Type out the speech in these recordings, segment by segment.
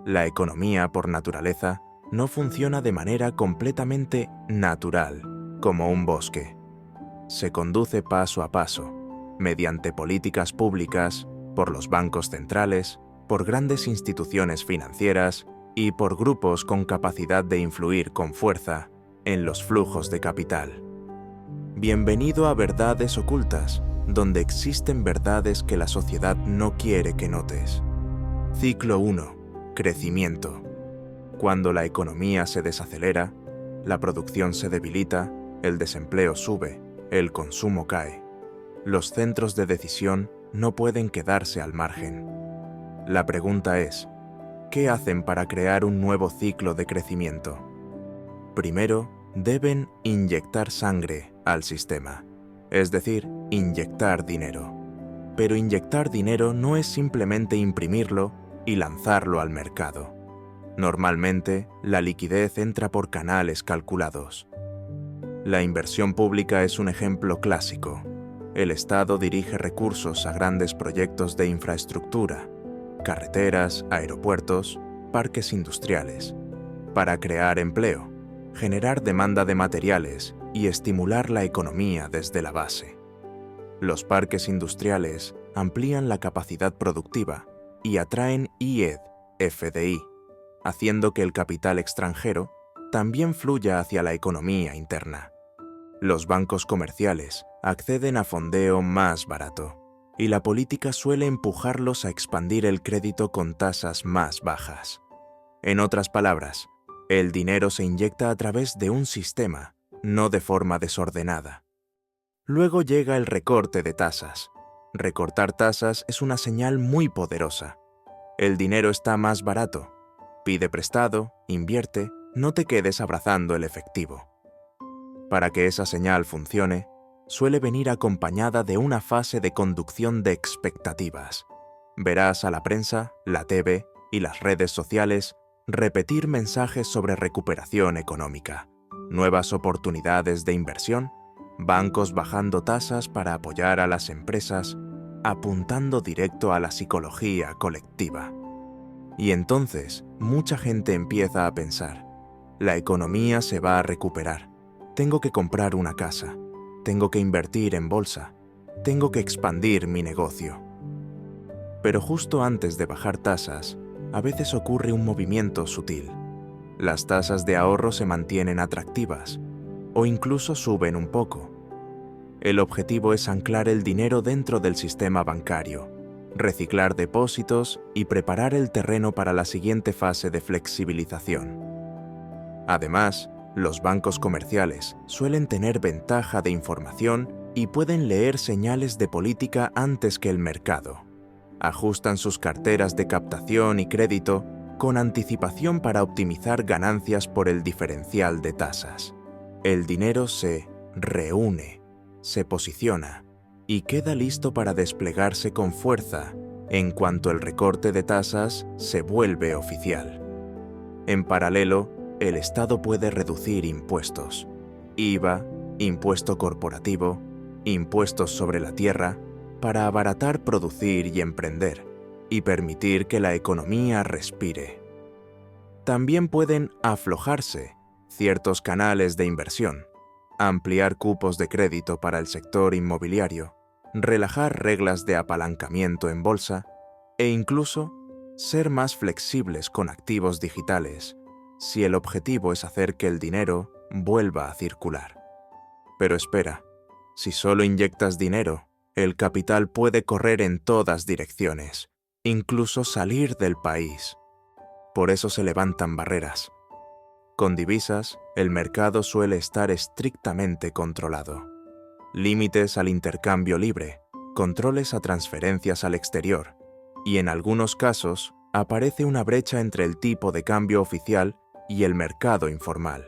La economía, por naturaleza, no funciona de manera completamente natural, como un bosque. Se conduce paso a paso, mediante políticas públicas, por los bancos centrales, por grandes instituciones financieras y por grupos con capacidad de influir con fuerza en los flujos de capital. Bienvenido a Verdades Ocultas, donde existen verdades que la sociedad no quiere que notes. Ciclo 1. Crecimiento. Cuando la economía se desacelera, la producción se debilita, el desempleo sube, el consumo cae. Los centros de decisión no pueden quedarse al margen. La pregunta es, ¿qué hacen para crear un nuevo ciclo de crecimiento? Primero, deben inyectar sangre al sistema, es decir, inyectar dinero. Pero inyectar dinero no es simplemente imprimirlo y lanzarlo al mercado. Normalmente, la liquidez entra por canales calculados. La inversión pública es un ejemplo clásico. El Estado dirige recursos a grandes proyectos de infraestructura, carreteras, aeropuertos, parques industriales, para crear empleo, generar demanda de materiales y estimular la economía desde la base. Los parques industriales amplían la capacidad productiva y atraen IED, FDI, haciendo que el capital extranjero también fluya hacia la economía interna. Los bancos comerciales acceden a fondeo más barato, y la política suele empujarlos a expandir el crédito con tasas más bajas. En otras palabras, el dinero se inyecta a través de un sistema, no de forma desordenada. Luego llega el recorte de tasas. Recortar tasas es una señal muy poderosa. El dinero está más barato. Pide prestado, invierte, no te quedes abrazando el efectivo. Para que esa señal funcione, suele venir acompañada de una fase de conducción de expectativas. Verás a la prensa, la TV y las redes sociales repetir mensajes sobre recuperación económica, nuevas oportunidades de inversión, bancos bajando tasas para apoyar a las empresas, apuntando directo a la psicología colectiva. Y entonces, mucha gente empieza a pensar, la economía se va a recuperar, tengo que comprar una casa, tengo que invertir en bolsa, tengo que expandir mi negocio. Pero justo antes de bajar tasas, a veces ocurre un movimiento sutil. Las tasas de ahorro se mantienen atractivas, o incluso suben un poco. El objetivo es anclar el dinero dentro del sistema bancario, reciclar depósitos y preparar el terreno para la siguiente fase de flexibilización. Además, los bancos comerciales suelen tener ventaja de información y pueden leer señales de política antes que el mercado. Ajustan sus carteras de captación y crédito con anticipación para optimizar ganancias por el diferencial de tasas. El dinero se reúne, se posiciona y queda listo para desplegarse con fuerza en cuanto el recorte de tasas se vuelve oficial. En paralelo, el Estado puede reducir impuestos, IVA, impuesto corporativo, impuestos sobre la tierra, para abaratar producir y emprender, y permitir que la economía respire. También pueden aflojarse ciertos canales de inversión, ampliar cupos de crédito para el sector inmobiliario, relajar reglas de apalancamiento en bolsa e incluso ser más flexibles con activos digitales, si el objetivo es hacer que el dinero vuelva a circular. Pero espera, si solo inyectas dinero, el capital puede correr en todas direcciones, incluso salir del país. Por eso se levantan barreras. Con divisas, el mercado suele estar estrictamente controlado. Límites al intercambio libre, controles a transferencias al exterior, y en algunos casos aparece una brecha entre el tipo de cambio oficial y el mercado informal,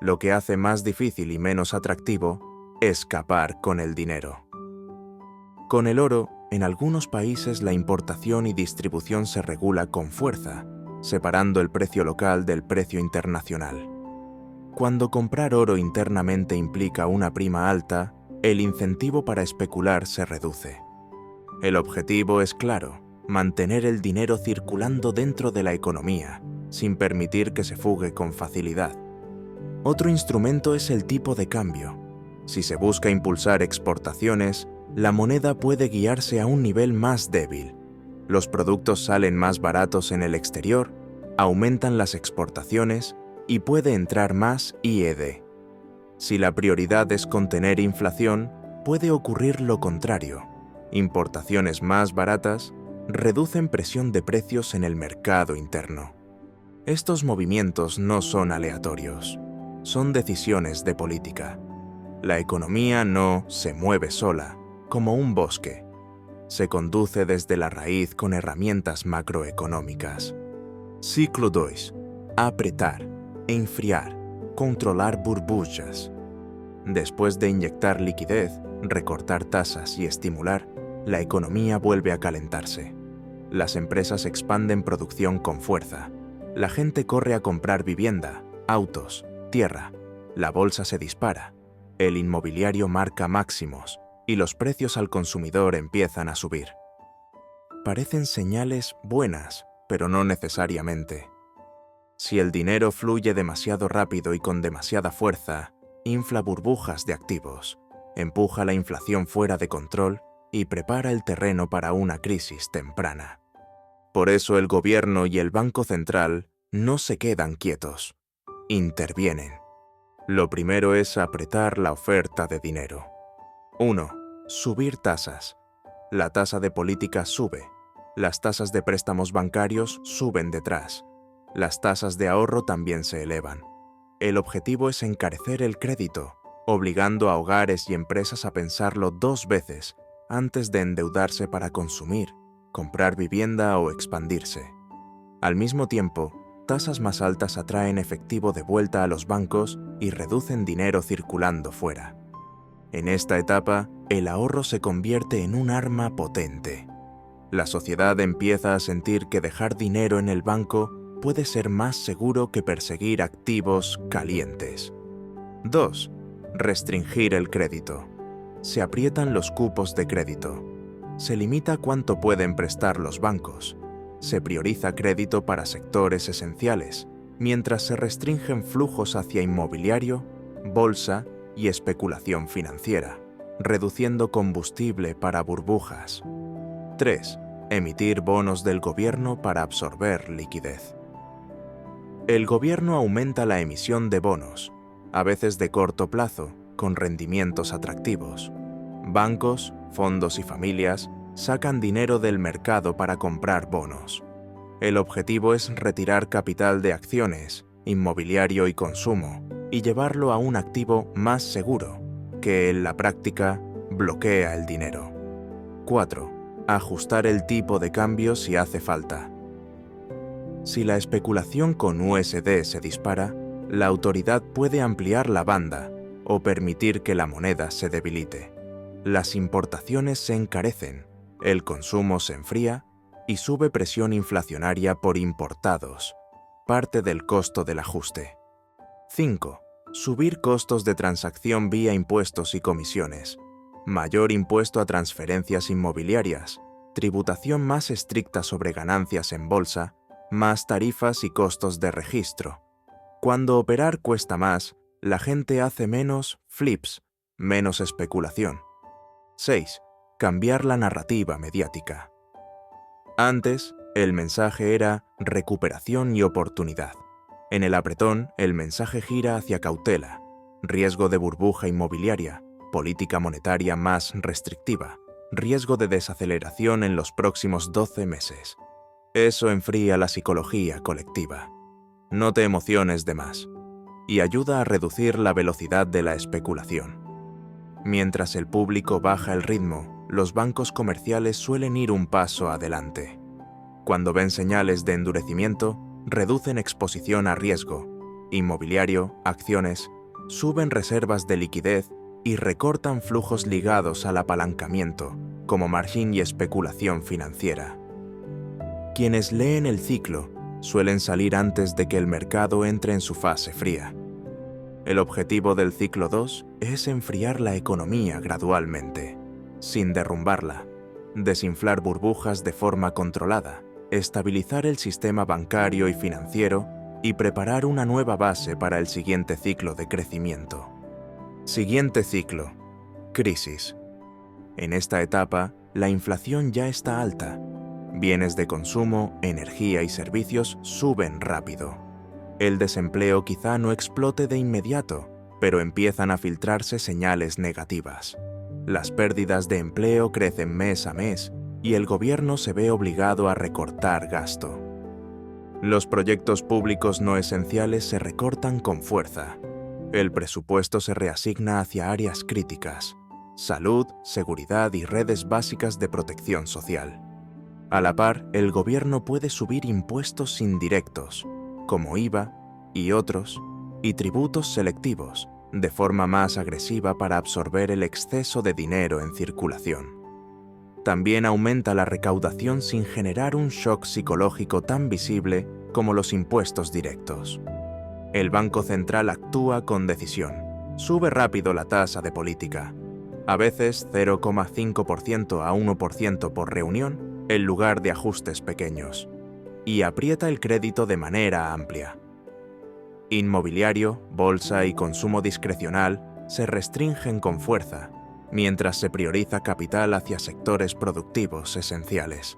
lo que hace más difícil y menos atractivo escapar con el dinero. Con el oro, en algunos países la importación y distribución se regula con fuerza, separando el precio local del precio internacional. Cuando comprar oro internamente implica una prima alta, el incentivo para especular se reduce. El objetivo es claro: mantener el dinero circulando dentro de la economía, sin permitir que se fugue con facilidad. Otro instrumento es el tipo de cambio. Si se busca impulsar exportaciones, la moneda puede guiarse a un nivel más débil. Los productos salen más baratos en el exterior, aumentan las exportaciones y puede entrar más IED. Si la prioridad es contener inflación, puede ocurrir lo contrario. Importaciones más baratas reducen presión de precios en el mercado interno. Estos movimientos no son aleatorios, son decisiones de política. La economía no se mueve sola, como un bosque. Se conduce desde la raíz con herramientas macroeconómicas. Ciclo 2. Apretar, enfriar, controlar burbujas. Después de inyectar liquidez, recortar tasas y estimular, la economía vuelve a calentarse. Las empresas expanden producción con fuerza. La gente corre a comprar vivienda, autos, tierra. La bolsa se dispara. El inmobiliario marca máximos y los precios al consumidor empiezan a subir. Parecen señales buenas, pero no necesariamente. Si el dinero fluye demasiado rápido y con demasiada fuerza, infla burbujas de activos, empuja la inflación fuera de control y prepara el terreno para una crisis temprana. Por eso el gobierno y el Banco Central no se quedan quietos, intervienen. Lo primero es apretar la oferta de dinero. 1. Subir tasas. La tasa de política sube. Las tasas de préstamos bancarios suben detrás. Las tasas de ahorro también se elevan. El objetivo es encarecer el crédito, obligando a hogares y empresas a pensarlo 2 veces antes de endeudarse para consumir, comprar vivienda o expandirse. Al mismo tiempo, tasas más altas atraen efectivo de vuelta a los bancos y reducen dinero circulando fuera. En esta etapa, el ahorro se convierte en un arma potente. La sociedad empieza a sentir que dejar dinero en el banco puede ser más seguro que perseguir activos calientes. 2. Restringir el crédito. Se aprietan los cupos de crédito. Se limita cuánto pueden prestar los bancos. Se prioriza crédito para sectores esenciales, mientras se restringen flujos hacia inmobiliario, bolsa y especulación financiera, reduciendo combustible para burbujas. 3. Emitir bonos del gobierno para absorber liquidez. El gobierno aumenta la emisión de bonos, a veces de corto plazo, con rendimientos atractivos. Bancos, fondos y familias sacan dinero del mercado para comprar bonos. El objetivo es retirar capital de acciones, inmobiliario y consumo, y llevarlo a un activo más seguro, que en la práctica bloquea el dinero. 4. Ajustar el tipo de cambio si hace falta. Si la especulación con USD se dispara, la autoridad puede ampliar la banda o permitir que la moneda se debilite. Las importaciones se encarecen, el consumo se enfría y sube presión inflacionaria por importados, parte del costo del ajuste. 5. Subir costos de transacción vía impuestos y comisiones. Mayor impuesto a transferencias inmobiliarias, tributación más estricta sobre ganancias en bolsa, más tarifas y costos de registro. Cuando operar cuesta más, la gente hace menos flips, menos especulación. 6. Cambiar la narrativa mediática. Antes, el mensaje era recuperación y oportunidad. En el apretón, el mensaje gira hacia cautela, riesgo de burbuja inmobiliaria, política monetaria más restrictiva, riesgo de desaceleración en los próximos 12 meses. Eso enfría la psicología colectiva. No te emociones de más, y ayuda a reducir la velocidad de la especulación. Mientras el público baja el ritmo, los bancos comerciales suelen ir un paso adelante. Cuando ven señales de endurecimiento, reducen exposición a riesgo, inmobiliario, acciones, suben reservas de liquidez y recortan flujos ligados al apalancamiento, como margin y especulación financiera. Quienes leen el ciclo suelen salir antes de que el mercado entre en su fase fría. El objetivo del ciclo 2 es enfriar la economía gradualmente, sin derrumbarla. desinflar burbujas de forma controlada, estabilizar el sistema bancario y financiero y preparar una nueva base para el siguiente ciclo de crecimiento. Siguiente ciclo: crisis. En esta etapa, la inflación ya está alta. Bienes de consumo, energía y servicios suben rápido. El desempleo quizá no explote de inmediato, pero empiezan a filtrarse señales negativas. Las pérdidas de empleo crecen mes a mes y el gobierno se ve obligado a recortar gasto. Los proyectos públicos no esenciales se recortan con fuerza. El presupuesto se reasigna hacia áreas críticas: salud, seguridad y redes básicas de protección social. A la par, el gobierno puede subir impuestos indirectos, como IVA y otros, y tributos selectivos, de forma más agresiva para absorber el exceso de dinero en circulación. También aumenta la recaudación sin generar un shock psicológico tan visible como los impuestos directos. El Banco Central actúa con decisión. Sube rápido la tasa de política, a veces 0,5% a 1% por reunión, en lugar de ajustes pequeños, y aprieta el crédito de manera amplia. Inmobiliario, bolsa y consumo discrecional se restringen con fuerza, mientras se prioriza capital hacia sectores productivos esenciales.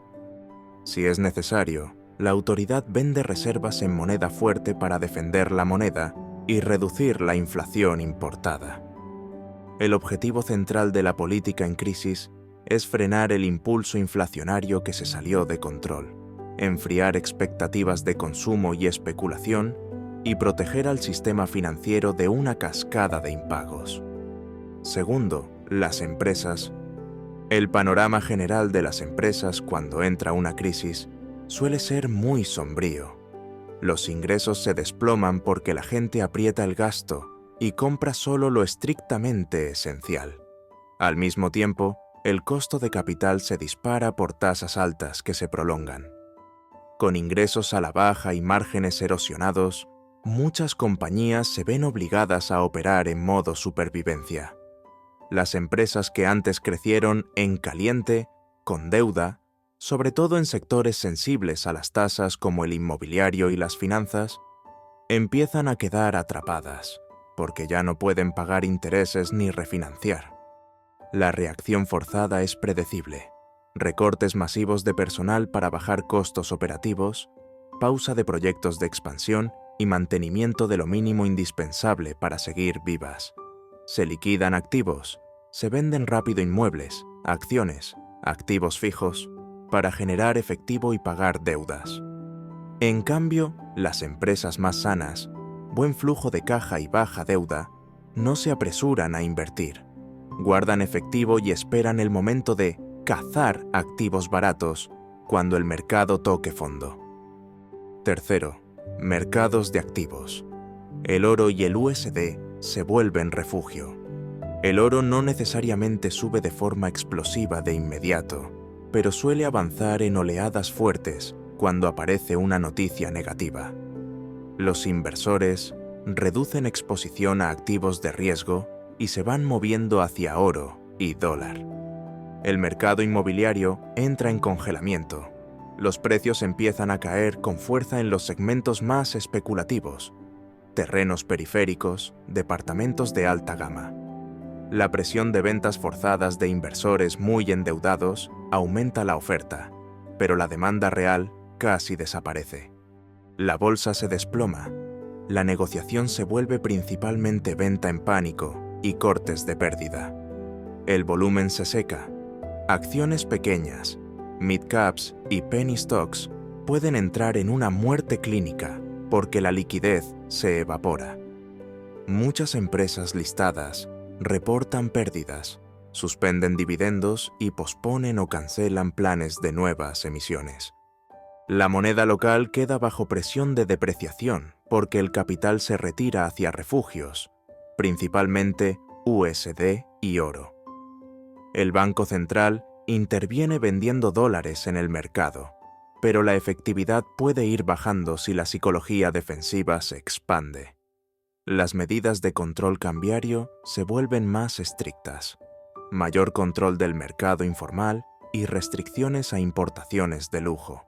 Si es necesario, la autoridad vende reservas en moneda fuerte para defender la moneda y reducir la inflación importada. El objetivo central de la política en crisis es frenar el impulso inflacionario que se salió de control, enfriar expectativas de consumo y especulación y proteger al sistema financiero de una cascada de impagos. Segundo, las empresas. El panorama general de las empresas cuando entra una crisis suele ser muy sombrío. Los ingresos se desploman porque la gente aprieta el gasto y compra solo lo estrictamente esencial. Al mismo tiempo, el costo de capital se dispara por tasas altas que se prolongan. Con ingresos a la baja y márgenes erosionados, muchas compañías se ven obligadas a operar en modo supervivencia. Las empresas que antes crecieron en caliente, con deuda, sobre todo en sectores sensibles a las tasas como el inmobiliario y las finanzas, empiezan a quedar atrapadas, porque ya no pueden pagar intereses ni refinanciar. La reacción forzada es predecible: recortes masivos de personal para bajar costos operativos, pausa de proyectos de expansión y mantenimiento de lo mínimo indispensable para seguir vivas. Se liquidan activos, se venden rápido inmuebles, acciones, activos fijos, para generar efectivo y pagar deudas. En cambio, las empresas más sanas, buen flujo de caja y baja deuda, no se apresuran a invertir. Guardan efectivo y esperan el momento de cazar activos baratos cuando el mercado toque fondo. Tercero, mercados de activos. El oro y el USD se vuelven refugio. El oro no necesariamente sube de forma explosiva de inmediato, pero suele avanzar en oleadas fuertes cuando aparece una noticia negativa. Los inversores reducen exposición a activos de riesgo y se van moviendo hacia oro y dólar. El mercado inmobiliario entra en congelamiento. Los precios empiezan a caer con fuerza en los segmentos más especulativos: terrenos periféricos, departamentos de alta gama. La presión de ventas forzadas de inversores muy endeudados aumenta la oferta, pero la demanda real casi desaparece. La bolsa se desploma. La negociación se vuelve principalmente venta en pánico y cortes de pérdida. El volumen se seca. Acciones pequeñas, mid-caps y penny stocks pueden entrar en una muerte clínica porque la liquidez se evapora. Muchas empresas listadas reportan pérdidas, suspenden dividendos y posponen o cancelan planes de nuevas emisiones. La moneda local queda bajo presión de depreciación porque el capital se retira hacia refugios, principalmente USD y oro. El Banco Central interviene vendiendo dólares en el mercado, pero la efectividad puede ir bajando si la psicología defensiva se expande. Las medidas de control cambiario se vuelven más estrictas, mayor control del mercado informal y restricciones a importaciones de lujo.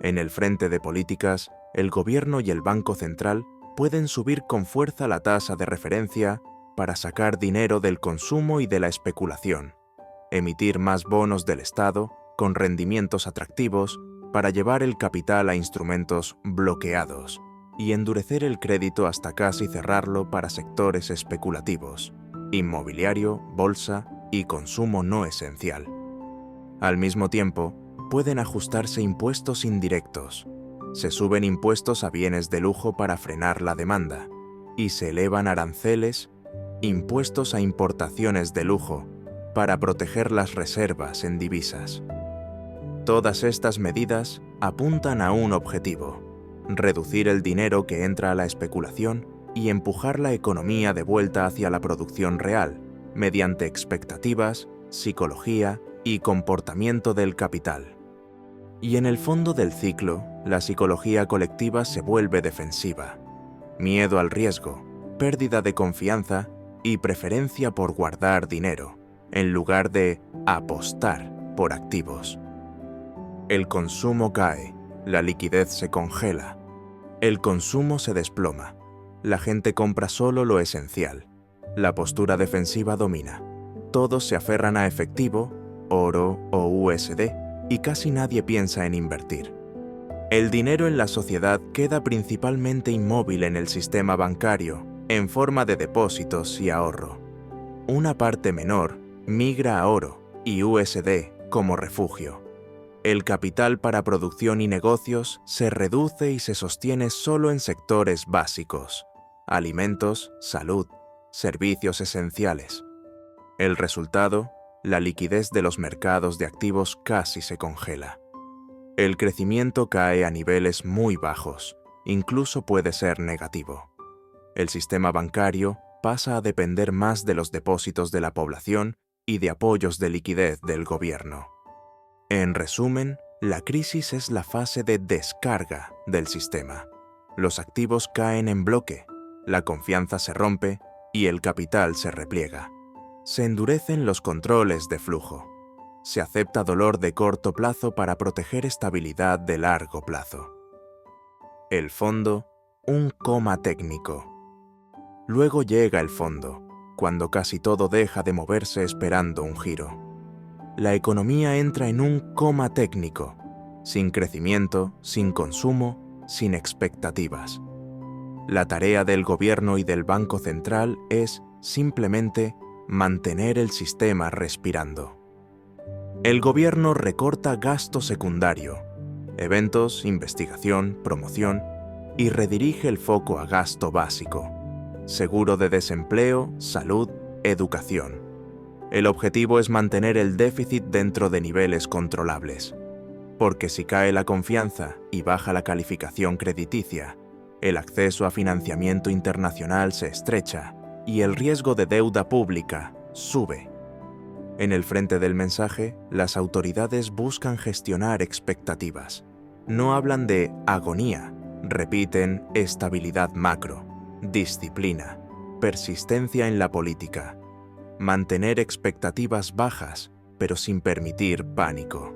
En el frente de políticas, el gobierno y el Banco Central pueden subir con fuerza la tasa de referencia para sacar dinero del consumo y de la especulación, emitir más bonos del Estado con rendimientos atractivos para llevar el capital a instrumentos bloqueados y endurecer el crédito hasta casi cerrarlo para sectores especulativos, inmobiliario, bolsa y consumo no esencial. Al mismo tiempo, pueden ajustarse impuestos indirectos. Se suben impuestos a bienes de lujo para frenar la demanda y se elevan aranceles, impuestos a importaciones de lujo para proteger las reservas en divisas. Todas estas medidas apuntan a un objetivo: reducir el dinero que entra a la especulación y empujar la economía de vuelta hacia la producción real, mediante expectativas, psicología y comportamiento del capital. Y en el fondo del ciclo, la psicología colectiva se vuelve defensiva. Miedo al riesgo, pérdida de confianza y preferencia por guardar dinero, en lugar de apostar por activos. El consumo cae, la liquidez se congela, el consumo se desploma, la gente compra solo lo esencial, la postura defensiva domina, todos se aferran a efectivo, oro o USD, y casi nadie piensa en invertir. El dinero en la sociedad queda principalmente inmóvil en el sistema bancario, en forma de depósitos y ahorro. Una parte menor migra a oro y USD como refugio. El capital para producción y negocios se reduce y se sostiene solo en sectores básicos: alimentos, salud, servicios esenciales. El resultado: la liquidez de los mercados de activos casi se congela. El crecimiento cae a niveles muy bajos, incluso puede ser negativo. El sistema bancario pasa a depender más de los depósitos de la población y de apoyos de liquidez del gobierno. En resumen, la crisis es la fase de descarga del sistema. Los activos caen en bloque, la confianza se rompe y el capital se repliega. Se endurecen los controles de flujo. Se acepta dolor de corto plazo para proteger estabilidad de largo plazo. El fondo, un coma técnico. Luego llega el fondo, cuando casi todo deja de moverse esperando un giro. La economía entra en un coma técnico, sin crecimiento, sin consumo, sin expectativas. La tarea del gobierno y del Banco Central es, simplemente, mantener el sistema respirando. El gobierno recorta gasto secundario, eventos, investigación, promoción, y redirige el foco a gasto básico, seguro de desempleo, salud, educación. El objetivo es mantener el déficit dentro de niveles controlables, porque si cae la confianza y baja la calificación crediticia, el acceso a financiamiento internacional se estrecha y el riesgo de deuda pública sube. En el frente del mensaje, las autoridades buscan gestionar expectativas. No hablan de agonía, repiten estabilidad macro, disciplina, persistencia en la política, mantener expectativas bajas, pero sin permitir pánico.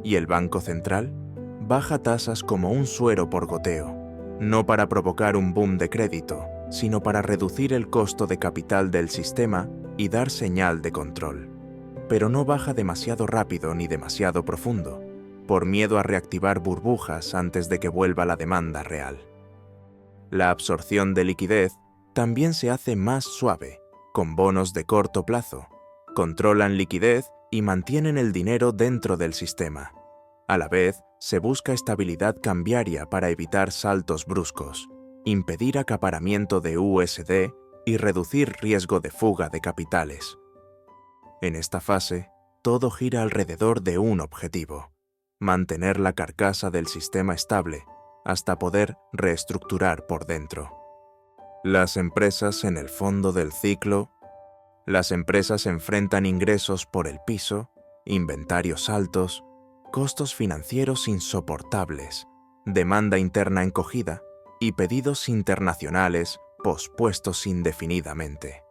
¿Y el Banco Central? Baja tasas como un suero por goteo, no para provocar un boom de crédito, sino para reducir el costo de capital del sistema y dar señal de control. Pero no baja demasiado rápido ni demasiado profundo, por miedo a reactivar burbujas antes de que vuelva la demanda real. La absorción de liquidez también se hace más suave, con bonos de corto plazo. Controlan liquidez y mantienen el dinero dentro del sistema. A la vez, se busca estabilidad cambiaria para evitar saltos bruscos, impedir acaparamiento de USD y reducir riesgo de fuga de capitales. En esta fase, todo gira alrededor de un objetivo: mantener la carcasa del sistema estable hasta poder reestructurar por dentro. Las empresas en el fondo del ciclo. Las empresas enfrentan ingresos por el piso, inventarios altos, costos financieros insoportables, demanda interna encogida y pedidos internacionales pospuestos indefinidamente.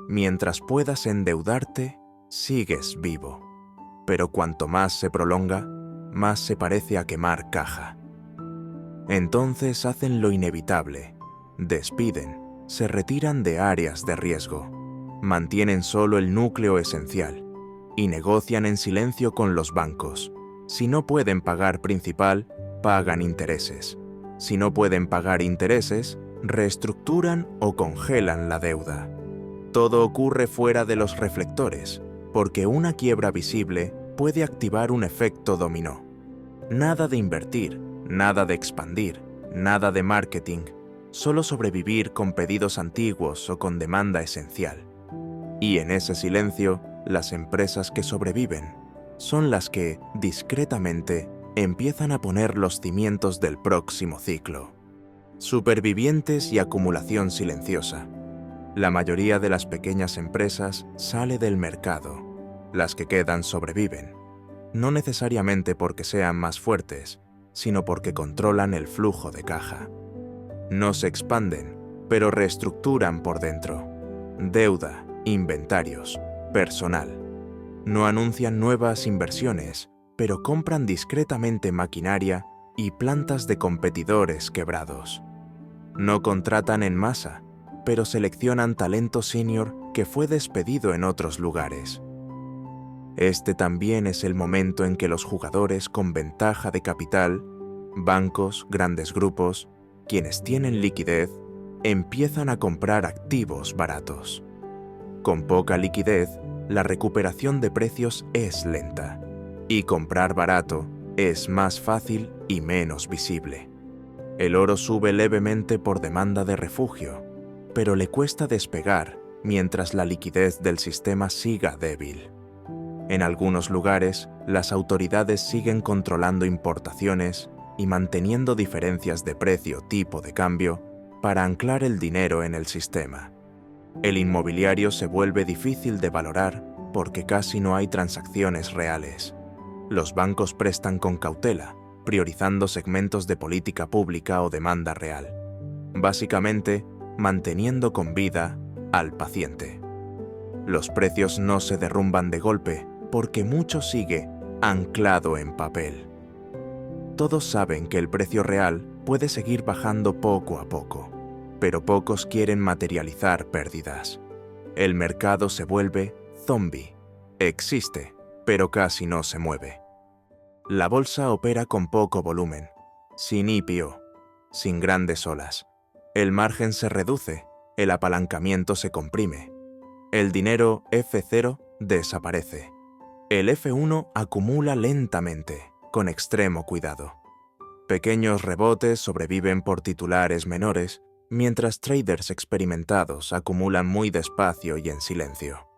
Mientras puedas endeudarte, sigues vivo. pero cuanto más se prolonga, más se parece a quemar caja. Entonces hacen lo inevitable, despiden, se retiran de áreas de riesgo, mantienen solo el núcleo esencial y negocian en silencio con los bancos. Si no pueden pagar principal, pagan intereses. Si no pueden pagar intereses, reestructuran o congelan la deuda. Todo ocurre fuera de los reflectores, porque una quiebra visible puede activar un efecto dominó. Nada de invertir, nada de expandir, nada de marketing, solo sobrevivir con pedidos antiguos o con demanda esencial. Y en ese silencio, las empresas que sobreviven son las que, discretamente, empiezan a poner los cimientos del próximo ciclo. Supervivientes y acumulación silenciosa. La mayoría de las pequeñas empresas sale del mercado. Las que quedan sobreviven. No necesariamente porque sean más fuertes, sino porque controlan el flujo de caja. No se expanden, pero reestructuran por dentro. Deuda, inventarios, personal. No anuncian nuevas inversiones, pero compran discretamente maquinaria y plantas de competidores quebrados. No contratan en masa, pero seleccionan talento senior que fue despedido en otros lugares. Este también es el momento en que los jugadores con ventaja de capital, bancos, grandes grupos, quienes tienen liquidez, empiezan a comprar activos baratos. Con poca liquidez, la recuperación de precios es lenta, y comprar barato es más fácil y menos visible. El oro sube levemente por demanda de refugio, pero le cuesta despegar mientras la liquidez del sistema siga débil. En algunos lugares, las autoridades siguen controlando importaciones y manteniendo diferencias de precio tipo de cambio para anclar el dinero en el sistema. El inmobiliario se vuelve difícil de valorar porque casi no hay transacciones reales. Los bancos prestan con cautela, priorizando segmentos de política pública o demanda real. Básicamente, manteniendo con vida al paciente. Los precios no se derrumban de golpe porque mucho sigue anclado en papel. Todos saben que el precio real puede seguir bajando poco a poco, pero pocos quieren materializar pérdidas. El mercado se vuelve zombie. Existe, pero casi no se mueve. La bolsa opera con poco volumen, sin IPO, sin grandes olas. El margen se reduce, el apalancamiento se comprime. El dinero F0 desaparece. El F1 acumula lentamente, con extremo cuidado. Pequeños rebotes sobreviven por titulares menores, mientras traders experimentados acumulan muy despacio y en silencio.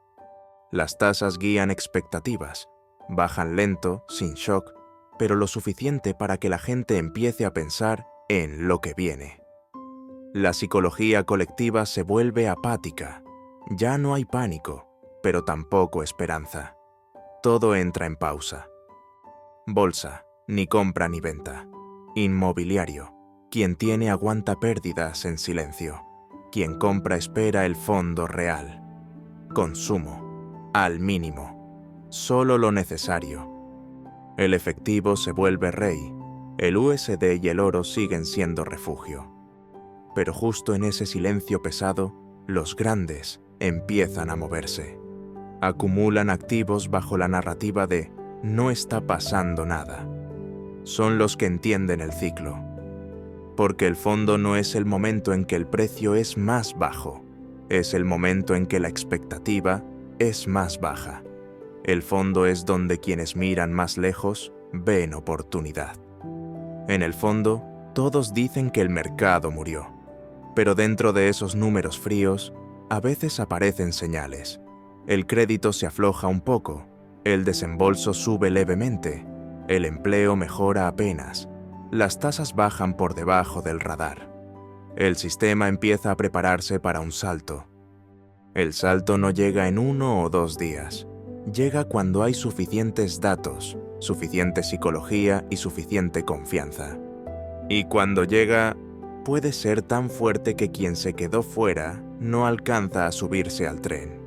Las tasas guían expectativas, bajan lento, sin shock, pero lo suficiente para que la gente empiece a pensar en lo que viene. La psicología colectiva se vuelve apática. Ya no hay pánico, pero tampoco esperanza. Todo entra en pausa. Bolsa, ni compra ni venta. Inmobiliario, quien tiene aguanta pérdidas en silencio. Quien compra espera el fondo real. Consumo, al mínimo. Solo lo necesario. El efectivo se vuelve rey. El USD y el oro siguen siendo refugio. Pero justo en ese silencio pesado, los grandes empiezan a moverse. Acumulan activos bajo la narrativa de «no está pasando nada». Son los que entienden el ciclo. Porque el fondo no es el momento en que el precio es más bajo, es el momento en que la expectativa es más baja. El fondo es donde quienes miran más lejos ven oportunidad. En el fondo, todos dicen que el mercado murió, pero dentro de esos números fríos, a veces aparecen señales. El crédito se afloja un poco, el desembolso sube levemente, el empleo mejora apenas, las tasas bajan por debajo del radar. El sistema empieza a prepararse para un salto. El salto no llega en 1 o 2 días, llega cuando hay suficientes datos, suficiente psicología y suficiente confianza. Y cuando llega, puede ser tan fuerte que quien se quedó fuera no alcanza a subirse al tren.